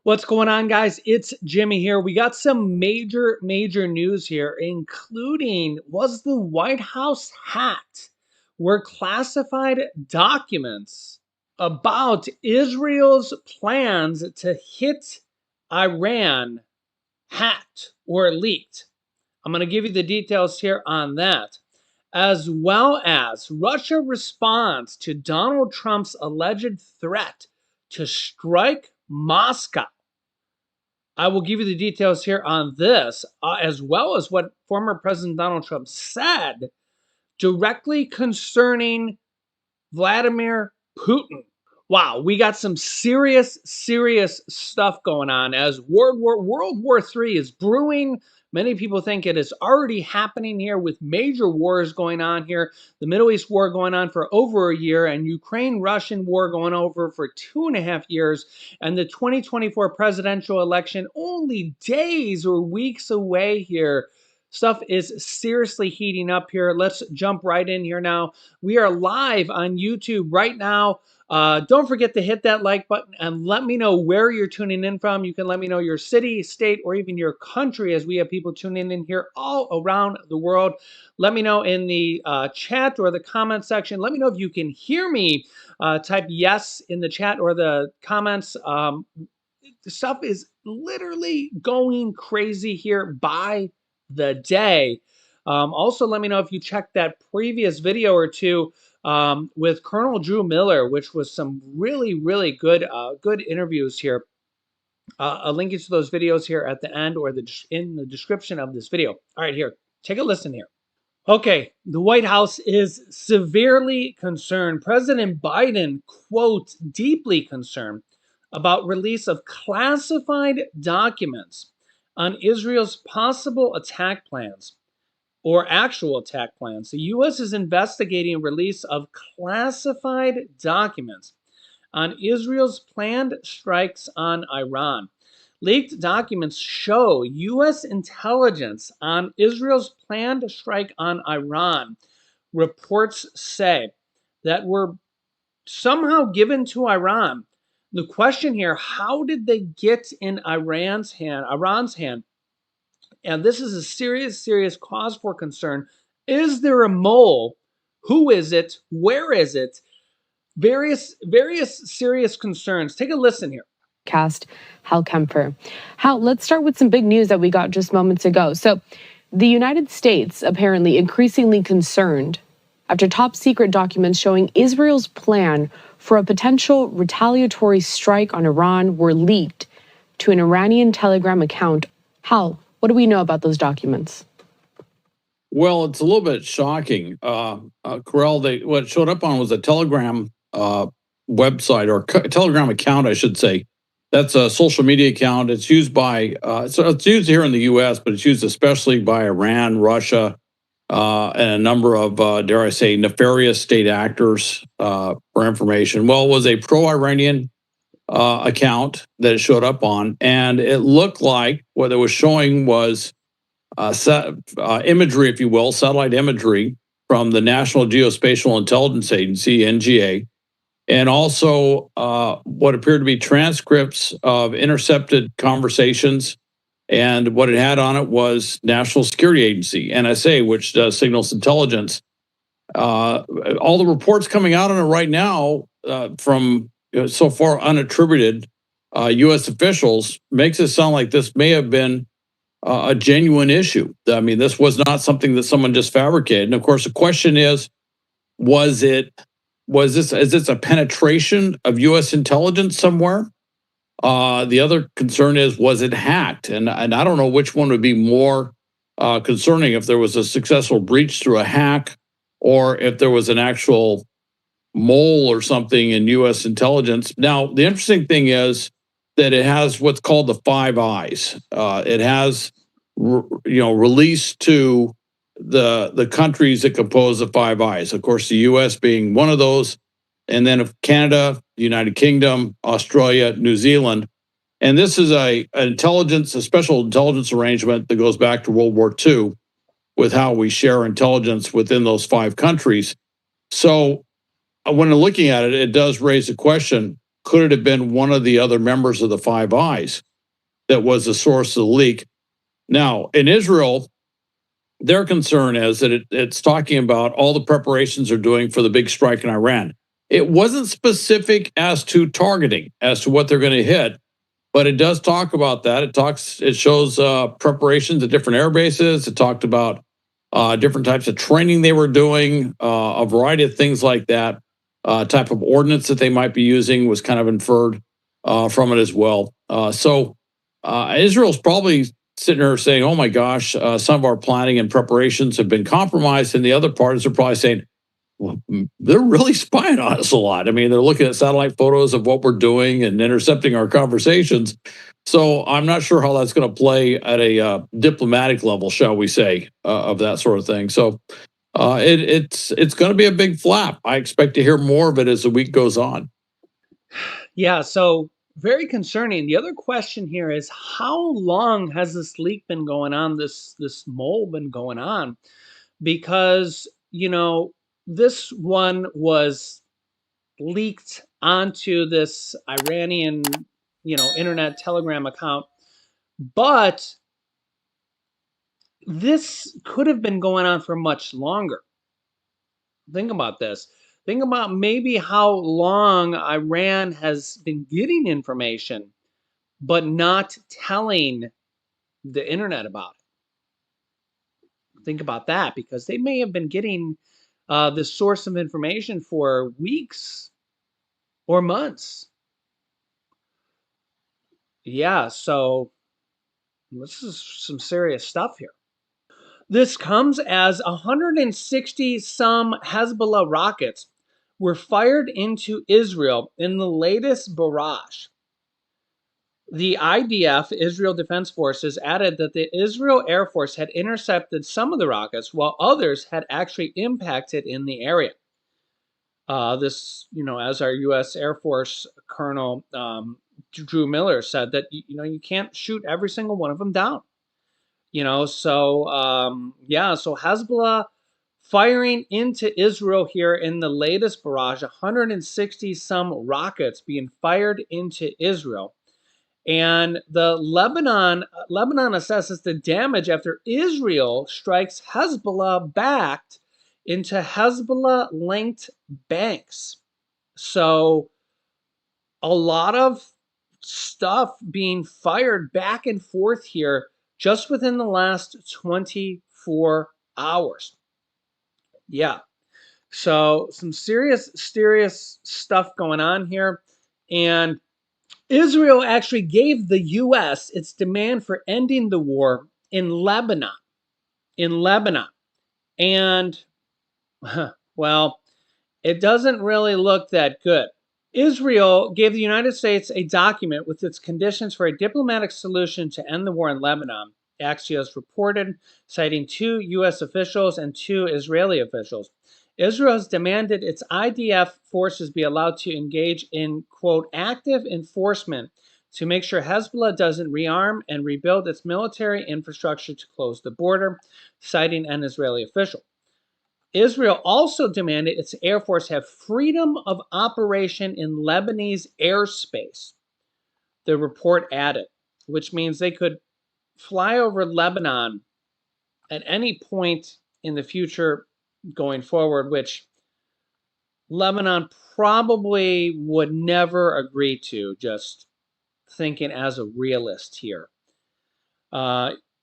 What's going on, guys? It's Jimmy here. We got some major news here, including was the White House hacked? Were classified documents about Israel's plans to hit Iran hacked or leaked? I'm going to give you the details here on that, as well as Russia responds to Donald Trump's alleged threat to strike Moscow. I will give you the details here on this, as well as what former President Donald Trump said directly concerning Vladimir Putin. Wow, we got some serious stuff going on as World War III is brewing. Many people think it is already happening here with major wars going on here. The Middle East war going on for over a year, and Ukraine-Russian war going over for 2.5 years, and the 2024 presidential election only days or weeks away here. Stuff is seriously heating up here. Let's jump right in here now. We are live on YouTube right now. Don't forget to hit that like button and let me know where you're tuning in from. You can let me know your city, state, or even your country, as we have people tuning in here all around the world. Let me know in the chat or the comment section. Let me know if you can hear me. Type yes in the chat or the comments. The stuff is literally going crazy here by the day. Also, let me know if you checked that previous video or two with Colonel Drew Miller, which was some really good interviews here. I'll link you to those videos here at the end or in the description of this video. All right, here, take a listen here. Okay, the White House is severely concerned. President Biden, quote, deeply concerned about release of classified documents on Israel's possible attack plans or actual attack plans. The U.S. is investigating release of classified documents on Israel's planned strikes on Iran. Leaked documents show U.S. intelligence on Israel's planned strike on Iran. Reports say that were somehow given to Iran. The question here, how did they get in Iran's hand? And this is a serious cause for concern. Is there a mole? Who is it? Where is it? Various serious concerns. Take a listen here. Cast Hal Kemper. Hal, let's start with some big news that we got just moments ago. So the United States apparently increasingly concerned after top secret documents showing Israel's plan for a potential retaliatory strike on Iran were leaked to an Iranian Telegram account. Hal, what do we know about those documents? Well, it's a little bit shocking. Corel, what showed up on was a Telegram website or Telegram account, I should say. That's a social media account. It's used by, so it's used here in the U.S., but it's used especially by Iran, Russia, and a number of, dare I say, nefarious state actors for information. Well, it was a pro-Iranian account that it showed up on, and it looked like what it was showing was imagery, if you will, satellite imagery from the National Geospatial Intelligence Agency, NGA, and also what appeared to be transcripts of intercepted conversations. And what it had on it was National Security Agency, NSA, which does signals intelligence. All the reports coming out on it right now from so far unattributed U.S. officials makes it sound like this may have been a genuine issue. I mean, this was not something that someone just fabricated. And of course, the question is, is this a penetration of U.S. intelligence somewhere? The other concern is, was it hacked? And I don't know which one would be more concerning, if there was a successful breach through a hack or if there was an actual mole or something in U.S. intelligence. Now, the interesting thing is that it has what's called the Five Eyes. It has, released to the countries that compose the Five Eyes. Of course, the U.S. being one of those, and then of Canada, the United Kingdom, Australia, New Zealand. And this is a special intelligence arrangement that goes back to World War II with how we share intelligence within those 5 countries. So when looking at it, it does raise the question, could it have been one of the other members of the Five Eyes that was the source of the leak? Now, in Israel, their concern is that it's talking about all the preparations they're doing for the big strike in Iran. It wasn't specific as to targeting, as to what they're going to hit, but it does talk about that. It shows preparations at different air bases. It talked about different types of training they were doing, a variety of things like that. Type of ordnance that they might be using was kind of inferred from it as well. Israel's probably sitting there saying, "Oh my gosh, some of our planning and preparations have been compromised," and the other parties are probably saying, well, they're really spying on us a lot. I mean, they're looking at satellite photos of what we're doing and intercepting our conversations. So I'm not sure how that's going to play at a diplomatic level, shall we say, of that sort of thing. So it's going to be a big flap. I expect to hear more of it as the week goes on. Yeah, so very concerning. The other question here is how long has this leak been going on, this mole been going on? Because, this one was leaked onto this Iranian, internet telegram account, but this could have been going on for much longer. Think about this. Think about maybe how long Iran has been getting information but not telling the internet about it. Think about that, because they may have been getting this source of information for weeks or months. Yeah, so this is some serious stuff here. This comes as 160 some Hezbollah rockets were fired into Israel in the latest barrage. The IDF, Israel Defense Forces, added that the Israel Air Force had intercepted some of the rockets while others had actually impacted in the area. As our U.S. Air Force Colonel Drew Miller said, that you can't shoot every single one of them down. So Hezbollah firing into Israel here in the latest barrage, 160 some rockets being fired into Israel. And the Lebanon assesses the damage after Israel strikes Hezbollah backed into Hezbollah linked banks. So a lot of stuff being fired back and forth here just within the last 24 hours. Yeah. So some serious stuff going on here. And Israel actually gave the U.S. its demand for ending the war in Lebanon. And, well, it doesn't really look that good. Israel gave the United States a document with its conditions for a diplomatic solution to end the war in Lebanon, Axios reported, citing 2 U.S. officials and 2 Israeli officials. Israel has demanded its IDF forces be allowed to engage in, quote, active enforcement to make sure Hezbollah doesn't rearm and rebuild its military infrastructure to close the border, citing an Israeli official. Israel also demanded its Air Force have freedom of operation in Lebanese airspace, the report added, which means they could fly over Lebanon at any point in the future going forward, which Lebanon probably would never agree to, just thinking as a realist here.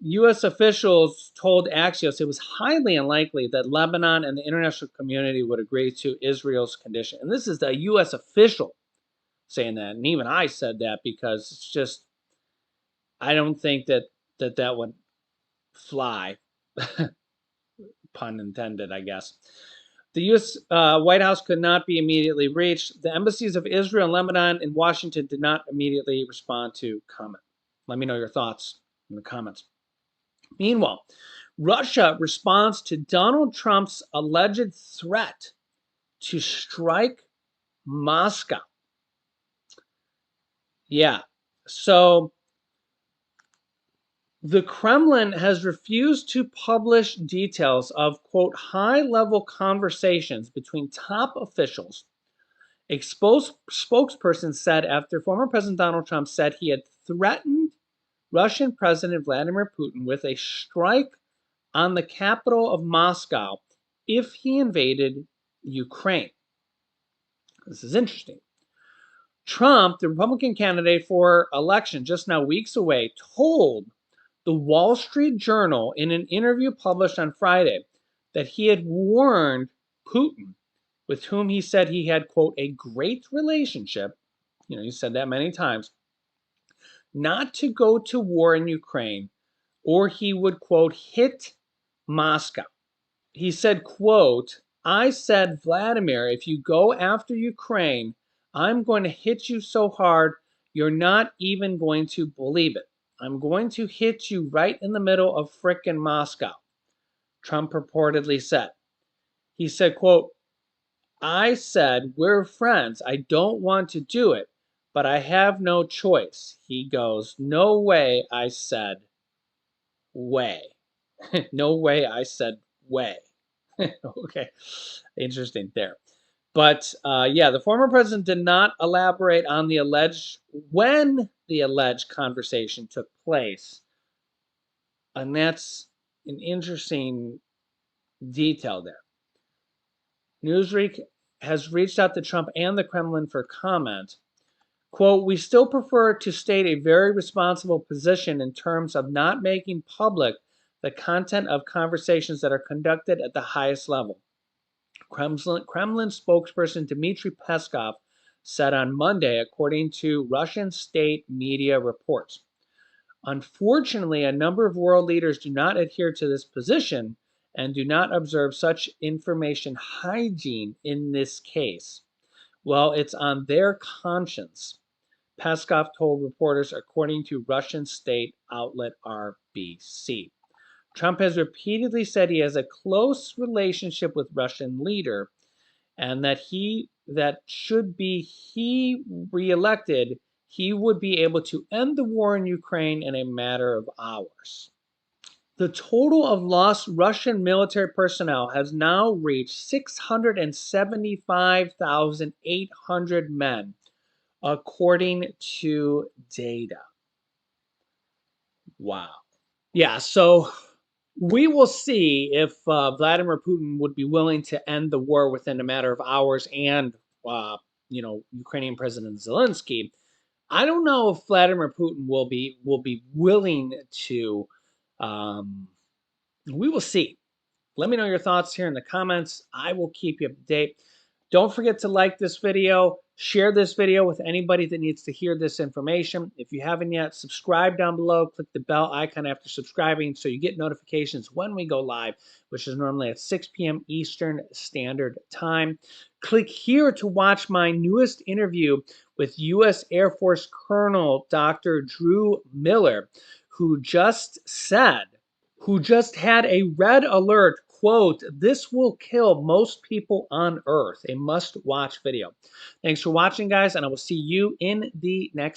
U.S. officials told Axios it was highly unlikely that Lebanon and the international community would agree to Israel's condition. And this is the U.S. official saying that. And even I said that, because it's just, I don't think that would fly. Pun intended, I guess. The U.S. White House could not be immediately reached. The embassies of Israel, Lebanon, and Washington did not immediately respond to comment. Let me know your thoughts in the comments. Meanwhile, Russia responds to Donald Trump's alleged threat to strike Moscow. Yeah, so the Kremlin has refused to publish details of, quote, high-level conversations between top officials A spokesperson said after former President Donald Trump said he had threatened Russian President Vladimir Putin with a strike on the capital of Moscow if he invaded Ukraine. This is interesting. Trump, the Republican candidate for election just now weeks away, told the Wall Street Journal in an interview published on Friday that he had warned Putin, with whom he said he had, quote, a great relationship, he said that many times, not to go to war in Ukraine or he would, quote, hit Moscow. He said, quote, I said, Vladimir, if you go after Ukraine, I'm going to hit you so hard, you're not even going to believe it. I'm going to hit you right in the middle of frickin' Moscow, Trump reportedly said. He said, quote, I said, we're friends. I don't want to do it, but I have no choice. He goes, no way, I said, way. No way, I said, way. Okay, interesting there. But yeah, the former president did not elaborate on when the alleged conversation took place. And that's an interesting detail there. Newsweek has reached out to Trump and the Kremlin for comment. Quote, we still prefer to state a very responsible position in terms of not making public the content of conversations that are conducted at the highest level. Kremlin spokesperson Dmitry Peskov said on Monday, according to Russian state media reports. Unfortunately, a number of world leaders do not adhere to this position and do not observe such information hygiene in this case. Well, it's on their conscience, Peskov told reporters, according to Russian state outlet RBC. Trump has repeatedly said he has a close relationship with Russian leader and that should he reelected, he would be able to end the war in Ukraine in a matter of hours. The total of lost Russian military personnel has now reached 675,800 men, according to data. Wow. Yeah, so we will see if Vladimir Putin would be willing to end the war within a matter of hours and, Ukrainian President Zelensky. I don't know if Vladimir Putin will be willing to. We will see. Let me know your thoughts here in the comments. I will keep you up to date. Don't forget to like this video, share this video with anybody that needs to hear this information. If you haven't yet, subscribe down below, click the bell icon after subscribing so you get notifications when we go live, which is normally at 6 p.m. Eastern Standard Time. Click here to watch my newest interview with U.S. Air Force Colonel Dr. Drew Miller, who just had a red alert, quote, this will kill most people on Earth. A must-watch video. Thanks for watching, guys, and I will see you in the next